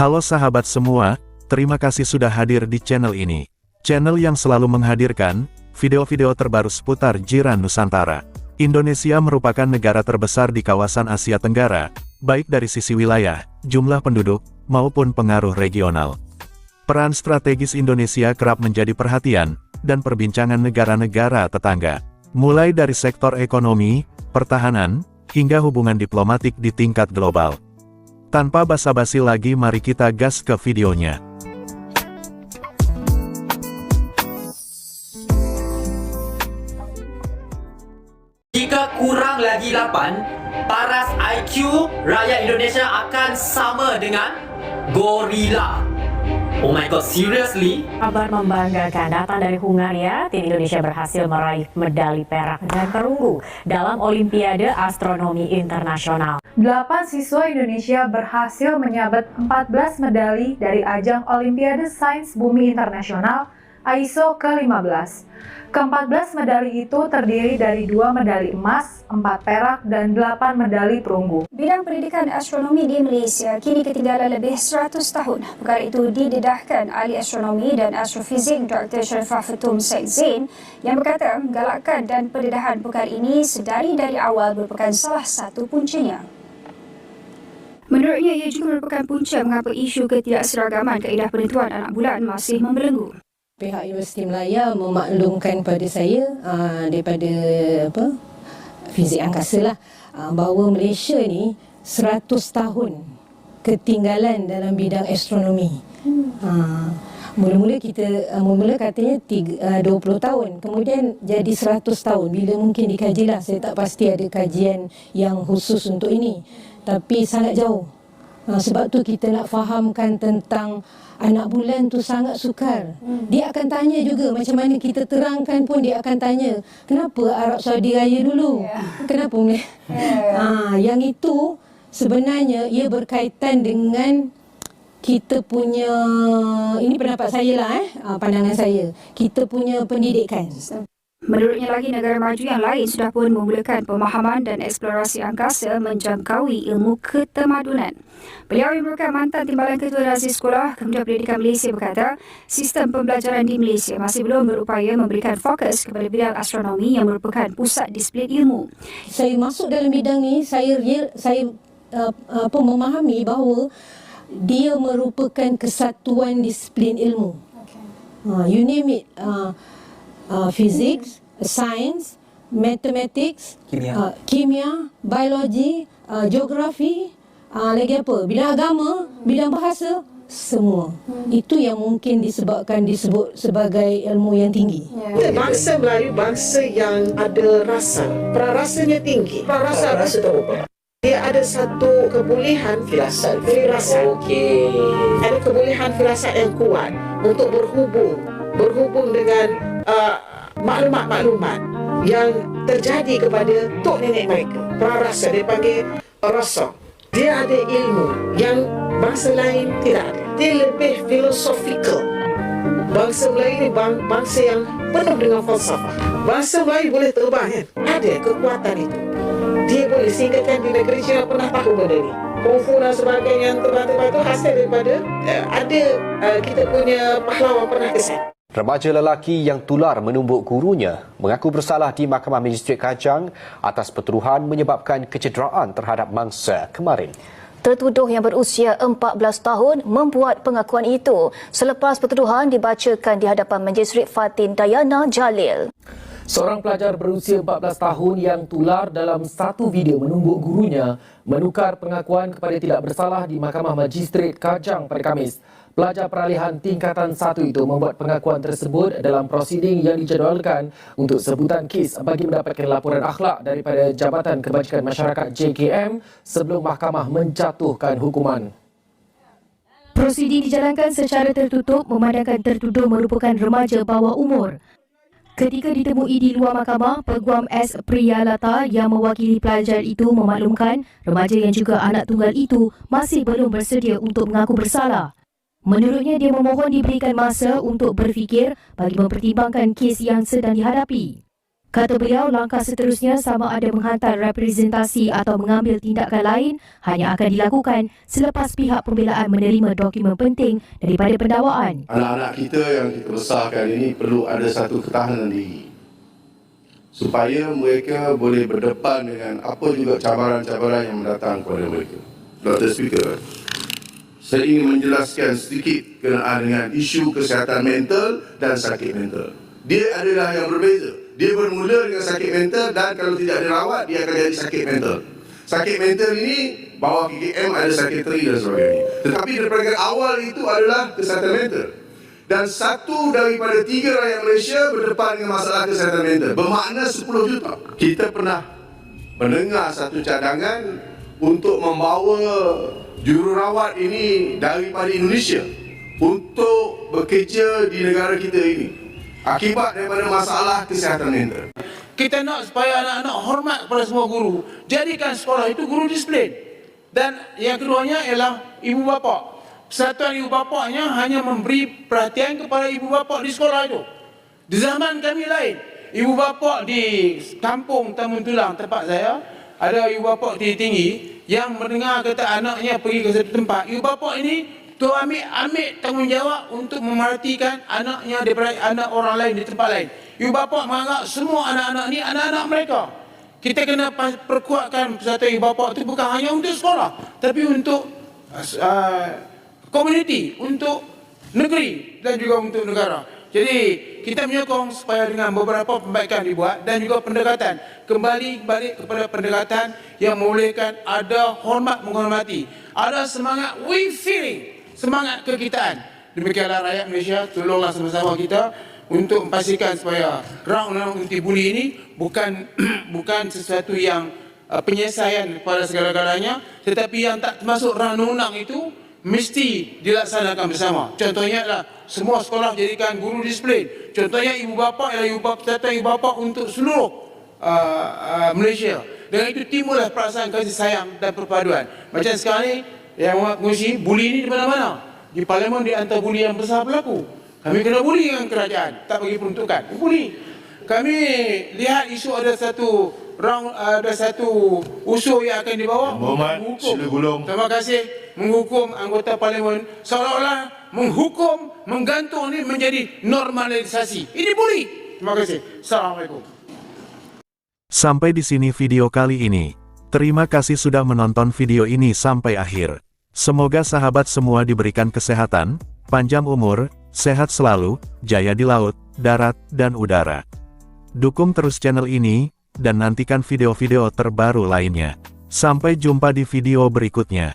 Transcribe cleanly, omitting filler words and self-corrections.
Halo sahabat semua, terima kasih sudah hadir di channel ini. Channel yang selalu menghadirkan video-video terbaru seputar jiran Nusantara. Indonesia merupakan negara terbesar di kawasan Asia Tenggara, baik dari sisi wilayah, jumlah penduduk, maupun pengaruh regional. Peran strategis Indonesia kerap menjadi perhatian dan perbincangan negara-negara tetangga. Mulai dari sektor ekonomi, pertahanan, hingga hubungan diplomatik di tingkat global. Tanpa basa-basi lagi, mari kita gas ke videonya. Jika kurang lagi 8, paras IQ rakyat Indonesia akan sama dengan gorila. Oh my god, seriously? Kabar membanggakan datang dari Hungaria. Tim Indonesia berhasil meraih medali perak dan perunggu dalam Olimpiade Astronomi Internasional. 8 siswa Indonesia berhasil menyabet 14 medali dari ajang Olimpiade Sains Bumi Internasional ISO ke-15. Ke-14 medali itu terdiri dari 2 medali emas, 4 perak, dan 8 medali perunggu. Bidang pendidikan astronomi di Malaysia kini ketinggalan lebih 100 tahun. Perkara itu didedahkan ahli astronomi dan astrofizik Dr. Sharifah Fatum Said Zain yang berkata galakan dan pendedahan perkara ini sedari dari awal merupakan salah satu puncanya. Menurutnya, ia juga merupakan punca mengapa isu ketidakseragaman kaedah penentuan anak bulan masih membelenggu. Pihak Universiti Melaya memaklumkan pada saya daripada fizik angkasa lah, bahawa Malaysia ni 100 tahun ketinggalan dalam bidang astronomi. Mula-mula katanya 20 tahun, kemudian jadi 100 tahun. Bila mungkin dikajilah, saya tak pasti ada kajian yang khusus untuk ini, tapi sangat jauh. Sebab tu kita nak fahamkan tentang anak bulan tu sangat sukar. Dia akan tanya juga, macam mana kita terangkan pun dia akan tanya, kenapa Arab Saudi raya dulu? Kenapa? Yang itu sebenarnya ia berkaitan dengan kita punya, ini pendapat saya lah, pandangan saya, kita punya pendidikan. Menurutnya lagi, negara maju yang lain sudah pun memulakan pemahaman dan eksplorasi angkasa menjangkaui ilmu ketemadunan. Beliau yang merupakan mantan timbalan Ketua Razis Sekolah Kementerian Pendidikan Malaysia berkata, sistem pembelajaran di Malaysia masih belum berupaya memberikan fokus kepada bidang astronomi yang merupakan pusat disiplin ilmu. Saya masuk dalam bidang ni, saya memahami bahawa dia merupakan kesatuan disiplin ilmu. You name it. Physics, science, mathematics, kimia, biologi, geografi, lagi apa? Bidang agama, bidang bahasa, semua. Itu yang mungkin disebut sebagai ilmu yang tinggi. Bangsa Melayu bangsa yang ada rasa. Prarasanya tinggi. Prarasa tahu apa? Dia ada satu kebolehan firasat. Okey. Ada kebolehan firasat yang kuat untuk berhubung dengan maklumat-maklumat yang terjadi kepada tok nenek mereka. Prarasa, dia panggil rasa. Dia ada ilmu yang bangsa lain tidak ada. Dia lebih filosofikal. Bangsa Melayu ni bangsa yang penuh dengan falsafah. Bangsa Melayu boleh terbang kan? Ada kekuatan itu. Dia boleh, sehingga kan di negeri China pernah tahu benda ni. Kungfu dan sebagainya yang terbang-terbang itu hasil daripada kita punya pahlawan pernah kesan. Remaja lelaki yang tular menumbuk gurunya mengaku bersalah di Mahkamah Magistrate Kajang atas pertuduhan menyebabkan kecederaan terhadap mangsa kemarin. Tertuduh yang berusia 14 tahun membuat pengakuan itu selepas pertuduhan dibacakan di hadapan Magistrate Fatin Dayana Jalil. Seorang pelajar berusia 14 tahun yang tular dalam satu video menumbuk gurunya menukar pengakuan kepada tidak bersalah di Mahkamah Magistrate Kajang pada Khamis. Pelajar peralihan tingkatan 1 itu membuat pengakuan tersebut dalam prosiding yang dijadualkan untuk sebutan kes bagi mendapatkan laporan akhlak daripada Jabatan Kebajikan Masyarakat JKM sebelum mahkamah menjatuhkan hukuman. Prosiding dijalankan secara tertutup memandangkan tertuduh merupakan remaja bawah umur. Ketika ditemui di luar mahkamah, Peguam S. Priyalata yang mewakili pelajar itu memaklumkan remaja yang juga anak tunggal itu masih belum bersedia untuk mengaku bersalah. Menurutnya, dia memohon diberikan masa untuk berfikir bagi mempertimbangkan kes yang sedang dihadapi. Kata beliau, langkah seterusnya sama ada menghantar representasi atau mengambil tindakan lain hanya akan dilakukan selepas pihak pembelaan menerima dokumen penting daripada pendakwaan. Anak-anak kita yang kita besarkan ini perlu ada satu ketahanan diri supaya mereka boleh berdepan dengan apa juga cabaran-cabaran yang mendatang kepada mereka. Dr. Speaker, saya ingin menjelaskan sedikit kenaan dengan isu kesihatan mental dan sakit mental. Dia adalah yang berbeza. Dia bermula dengan sakit mental dan kalau tidak dirawat, dia akan jadi sakit mental. Sakit mental ini, bawah KKM ada sakiteri dan sebagainya. Tetapi daripada awal itu adalah kesihatan mental. Dan 1 daripada 3 rakyat Malaysia berdepan dengan masalah kesihatan mental. Bermakna 10 juta. Kita pernah mendengar satu cadangan untuk membawa jururawat ini daripada Indonesia untuk bekerja di negara kita ini. Akibat daripada masalah kesihatan mental. Kita nak supaya anak-anak hormat kepada semua guru. Jadikan sekolah itu guru disiplin. Dan yang keduanya ialah ibu bapa. Persatuan ibu bapanya hanya memberi perhatian kepada ibu bapa di sekolah itu. Di zaman kami lain, ibu bapa di kampung Tamun Tulang tempat saya, ada ibu bapa tinggi yang mendengar kata anaknya pergi ke satu tempat. Ibu bapa ini tu ambil tanggungjawab untuk memerhatikan anaknya daripada anak orang lain di tempat lain. Ibu bapa menganggap semua anak-anak ni anak-anak mereka. Kita kena perkuatkan persatuan ibu bapa itu bukan hanya untuk sekolah, tapi untuk komuniti, untuk negeri dan juga untuk negara. Jadi kita menyokong supaya dengan beberapa perbaikan dibuat dan juga pendekatan kembali balik kepada pendekatan yang membolehkan ada hormat menghormati, ada semangat we feeling, semangat kekitaan. Demikianlah rakyat Malaysia, tolonglah sama-sama kita untuk memastikan supaya rang undang-undang anti buli ini bukan sesuatu yang penyelesaian pada segala-galanya, tetapi yang tak termasuk rang undang itu mesti dilaksanakan bersama. Contohnya adalah semua sekolah jadikan guru disiplin. Contohnya ibu bapa ialah ibu bapa untuk seluruh Malaysia. Dengan itu timbullah perasaan kasih sayang dan perpaduan. Macam sekarang ni yang mengusi buli ni di mana-mana. Di parlimen di antara buli yang besar berlaku. Kami kena buli dengan kerajaan, tak bagi peruntukan. Buli. Kami lihat isu ada satu usul yang akan dibawa menghukum. Terima kasih, menghukum anggota parlimen seolah-olah menghukum, menggantung ini menjadi normalisasi. Ini buli. Terima kasih. Assalamualaikum. Sampai di sini video kali ini. Terima kasih sudah menonton video ini sampai akhir. Semoga sahabat semua diberikan kesehatan, panjang umur, sehat selalu, jaya di laut, darat, dan udara. Dukung terus channel ini, dan nantikan video-video terbaru lainnya. Sampai jumpa di video berikutnya.